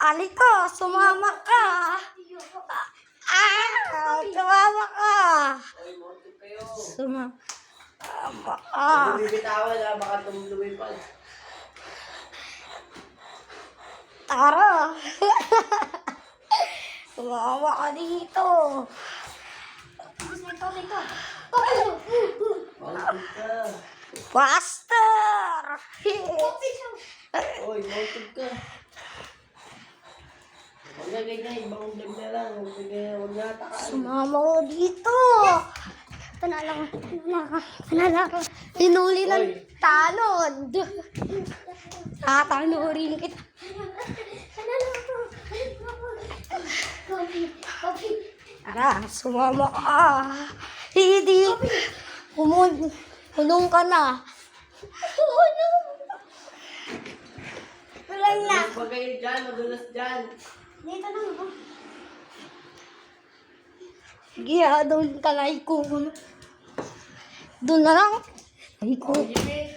Alika, sumama ka. Sumama ka. Oy, montok kayo. Sumama ka. Bibitawan ha, baka lumipad. Tara. Sumama ka dito. Montok ka. Faster. Oy, montok ka. Huwag na ganyan, ibang vlog na lang. Huwag na takaan. Sumama ko dito. Panala ka. Hinuli ng talon. Tatanurin kita. Tara, sumama ka. Hindi. Hulong ka na. Walang na. Huwag kayo dyan, madulas dyan. Dito na ako. Sige, doon ka na ikukulong. Doon na lang. Ay ko. Jimmy.